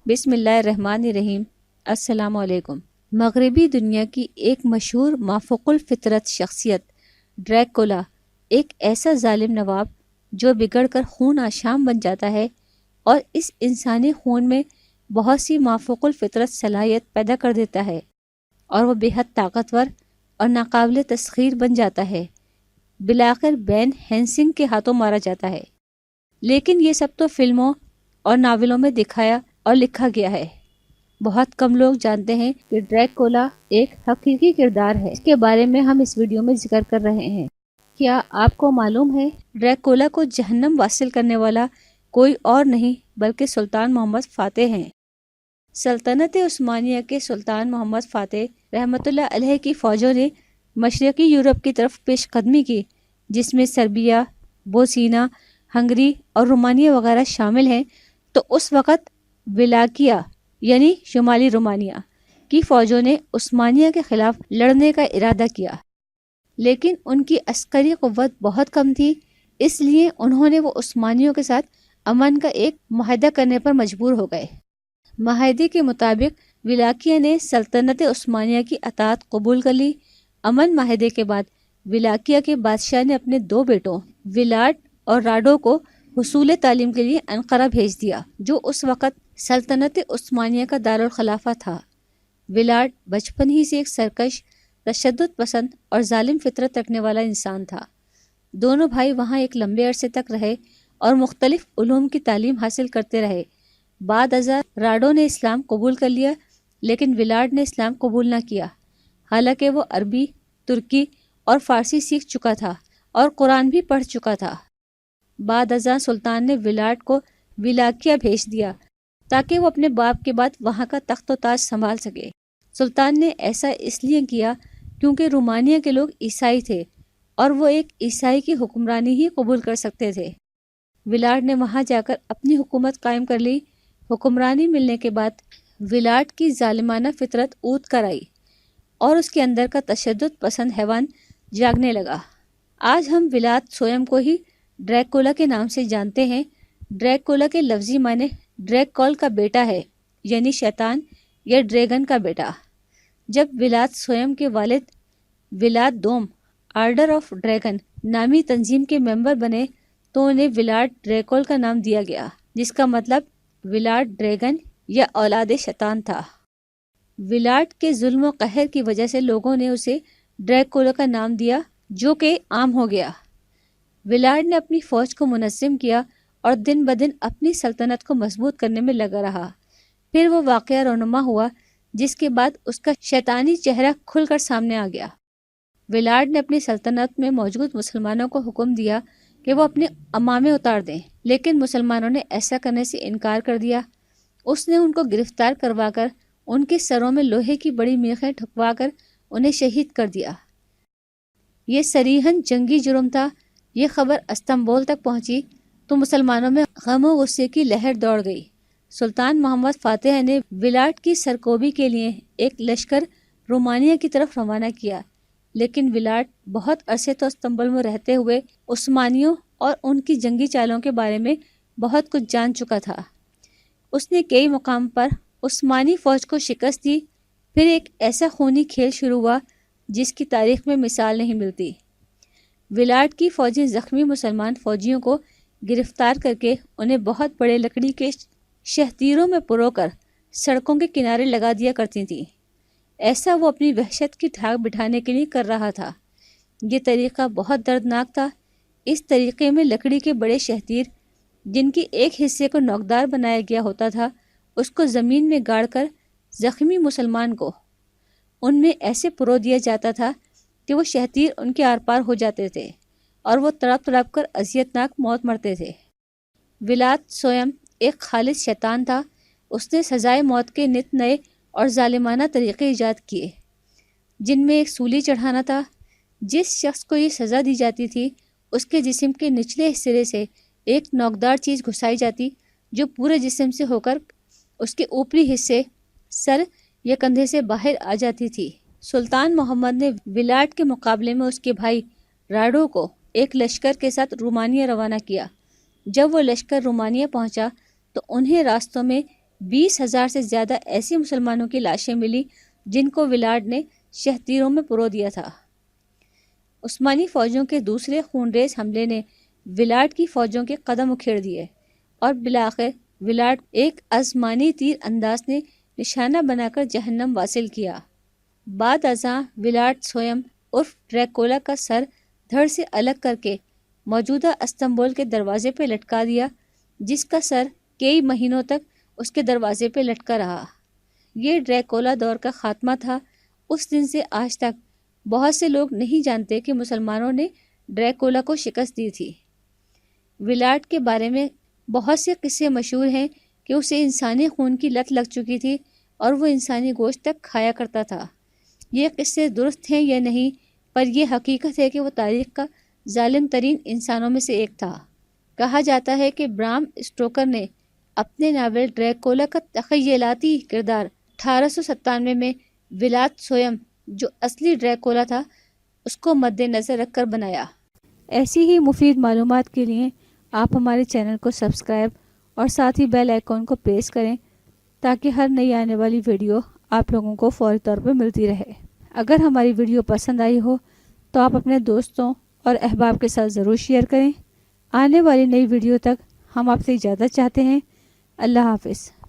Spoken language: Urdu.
بسم اللہ الرحمن الرحیم۔ السلام علیکم۔ مغربی دنیا کی ایک مشہور مافوق الفطرت شخصیت ڈریکولا ایک ایسا ظالم نواب جو بگڑ کر خون آشام بن جاتا ہے اور اس انسانی خون میں بہت سی مافوق الفطرت صلاحیت پیدا کر دیتا ہے اور وہ بے حد طاقتور اور ناقابل تسخیر بن جاتا ہے۔ بالآخر بین ہینسنگ کے ہاتھوں مارا جاتا ہے، لیکن یہ سب تو فلموں اور ناولوں میں دکھایا اور لکھا گیا ہے۔ بہت کم لوگ جانتے ہیں کہ ڈریکولا ایک حقیقی کردار ہے۔ اس کے بارے میں ہم اس ویڈیو میں ذکر کر رہے ہیں۔ کیا آپ کو معلوم ہے ڈریکولا کو جہنم واصل کرنے والا کوئی اور نہیں بلکہ سلطان محمد فاتح ہیں۔ سلطنت عثمانیہ کے سلطان محمد فاتح رحمۃ اللہ علیہ کی فوجوں نے مشرقی یورپ کی طرف پیش قدمی کی، جس میں سربیا، بوسنیا، ہنگری اور رومانیہ وغیرہ شامل ہیں۔ تو اس وقت ولاکیہ یعنی شمالی رومانیہ کی فوجوں نے عثمانیہ کے خلاف لڑنے کا ارادہ کیا، لیکن ان کی عسکری قوت بہت کم تھی، اس لیے انہوں نے وہ عثمانیوں کے ساتھ امن کا ایک معاہدہ کرنے پر مجبور ہو گئے۔ معاہدے کے مطابق ولاکیہ نے سلطنت عثمانیہ کی اطاعت قبول کر لی۔ امن معاہدے کے بعد ولاکیہ کے بادشاہ نے اپنے دو بیٹوں ولاڈ اور راڈو کو حصول تعلیم کے لیے انقرہ بھیج دیا، جو اس وقت سلطنت عثمانیہ کا دارالخلافہ تھا۔ ولاڈ بچپن ہی سے ایک سرکش، تشدد پسند اور ظالم فطرت رکھنے والا انسان تھا۔ دونوں بھائی وہاں ایک لمبے عرصے تک رہے اور مختلف علوم کی تعلیم حاصل کرتے رہے۔ بعد ازاں راڈو نے اسلام قبول کر لیا، لیکن ولاڈ نے اسلام قبول نہ کیا، حالانکہ وہ عربی، ترکی اور فارسی سیکھ چکا تھا اور قرآن بھی پڑھ چکا تھا۔ بعد ازاں سلطان نے ولاڈ کو ولاکیہ بھیج دیا تاکہ وہ اپنے باپ کے بعد وہاں کا تخت و تاج سنبھال سکے۔ سلطان نے ایسا اس لیے کیا کیونکہ رومانیہ کے لوگ عیسائی تھے اور وہ ایک عیسائی کی حکمرانی ہی قبول کر سکتے تھے۔ ولاڈ نے وہاں جا کر اپنی حکومت قائم کر لی۔ حکمرانی ملنے کے بعد ولاڈ کی ظالمانہ فطرت اونت کر آئی اور اس کے اندر کا تشدد پسند حیوان جاگنے لگا۔ آج ہم ولاد سویم کو ہی ڈریکولا کے نام سے جانتے ہیں۔ ڈریکولا کے لفظی معنی ڈریکول کا بیٹا ہے، یعنی شیطان یا ڈریگن کا بیٹا۔ جب ولاد سویم کے والد ولاد دوم آرڈر آف ڈریگن نامی تنظیم کے ممبر بنے تو انہیں ولاد ڈریکول کا نام دیا گیا، جس کا مطلب ولاد ڈریگن یا اولاد شیطان تھا۔ ولاڈ کے ظلم و قہر کی وجہ سے لوگوں نے اسے ڈریکولا کا نام دیا، جو کہ عام ہو گیا۔ ولاڈ نے اپنی فوج کو منظم کیا اور دن بدن اپنی سلطنت کو مضبوط کرنے میں لگا رہا۔ پھر وہ واقعہ رونما ہوا جس کے بعد اس کا شیطانی چہرہ کھل کر سامنے آ گیا۔ ولاڈ نے اپنی سلطنت میں موجود مسلمانوں کو حکم دیا کہ وہ اپنے عمامے اتار دیں، لیکن مسلمانوں نے ایسا کرنے سے انکار کر دیا۔ اس نے ان کو گرفتار کروا کر ان کے سروں میں لوہے کی بڑی میخیں ٹھکوا کر انہیں شہید کر دیا۔ یہ صریحاً جنگی جرم تھا۔ یہ خبر استنبول تک پہنچی تو مسلمانوں میں غم و غصے کی لہر دوڑ گئی۔ سلطان محمد فاتح نے ولاڈ کی سرکوبی کے لیے ایک لشکر رومانیہ کی طرف روانہ کیا، لیکن ولاڈ بہت عرصے تو استنبول میں رہتے ہوئے عثمانیوں اور ان کی جنگی چالوں کے بارے میں بہت کچھ جان چکا تھا۔ اس نے کئی مقام پر عثمانی فوج کو شکست دی۔ پھر ایک ایسا خونی کھیل شروع ہوا جس کی تاریخ میں مثال نہیں ملتی۔ ولاڈ کی فوجیں زخمی مسلمان فوجیوں کو گرفتار کر کے انہیں بہت بڑے لکڑی کے شہتیروں میں پرو کر سڑکوں کے کنارے لگا دیا کرتی تھیں۔ ایسا وہ اپنی وحشت کی دھاک بٹھانے کے لیے کر رہا تھا۔ یہ طریقہ بہت دردناک تھا۔ اس طریقے میں لکڑی کے بڑے شہتیر، جن کی ایک حصے کو نوکدار بنایا گیا ہوتا تھا، اس کو زمین میں گاڑ کر زخمی مسلمان کو ان میں ایسے پرو دیا جاتا تھا کہ وہ شہتیر ان کے آر پار ہو جاتے تھے اور وہ تڑپ تڑپ کر اذیتناک موت مرتے تھے۔ ولاد سویم ایک خالص شیطان تھا۔ اس نے سزائے موت کے نت نئے اور ظالمانہ طریقے ایجاد کیے، جن میں ایک سولی چڑھانا تھا۔ جس شخص کو یہ سزا دی جاتی تھی، اس کے جسم کے نچلے حصے سے ایک نوکدار چیز گھسائی جاتی، جو پورے جسم سے ہو کر اس کے اوپری حصے، سر یا کندھے سے باہر آ جاتی تھی۔ سلطان محمد نے ولاڈ کے مقابلے میں اس کے بھائی راڈو کو ایک لشکر کے ساتھ رومانیہ روانہ کیا۔ جب وہ لشکر رومانیہ پہنچا تو انہیں راستوں میں 20,000 سے زیادہ ایسی مسلمانوں کی لاشیں ملی جن کو ولاڈ نے شہتیروں میں پرو دیا تھا۔ عثمانی فوجوں کے دوسرے خونریز حملے نے ولاڈ کی فوجوں کے قدم اکھیڑ دیے اور بالآخر ولاڈ ایک آسمانی تیر انداز نے نشانہ بنا کر جہنم واصل کیا۔ بعد ازاں ولاڈ سویم عرف ڈریکولا کا سر دھڑ سے الگ کر کے موجودہ استنبول کے دروازے پہ لٹکا دیا، جس کا سر کئی مہینوں تک اس کے دروازے پہ لٹکا رہا۔ یہ ڈریکولا دور کا خاتمہ تھا۔ اس دن سے آج تک بہت سے لوگ نہیں جانتے کہ مسلمانوں نے ڈریکولا کو شکست دی تھی۔ ولاڈ کے بارے میں بہت سے قصے مشہور ہیں کہ اسے انسانی خون کی لت لگ چکی تھی اور وہ انسانی گوشت تک کھایا کرتا تھا۔ یہ قصے درست ہیں یا نہیں، پر یہ حقیقت ہے کہ وہ تاریخ کا ظالم ترین انسانوں میں سے ایک تھا۔ کہا جاتا ہے کہ برام اسٹوکر نے اپنے ناول ڈریکولا کا تخیلاتی کردار 1897 میں ولاد سویم جو اصلی ڈریکولا تھا اس کو مد نظر رکھ کر بنایا۔ ایسی ہی مفید معلومات کے لیے آپ ہمارے چینل کو سبسکرائب اور ساتھ ہی بیل آئیکن کو پریس کریں تاکہ ہر نئی آنے والی ویڈیو آپ لوگوں کو فوری طور پر ملتی رہے۔ اگر ہماری ویڈیو پسند آئی ہو تو آپ اپنے دوستوں اور احباب کے ساتھ ضرور شیئر کریں۔ آنے والی نئی ویڈیو تک ہم آپ سے اجازت چاہتے ہیں۔ اللہ حافظ۔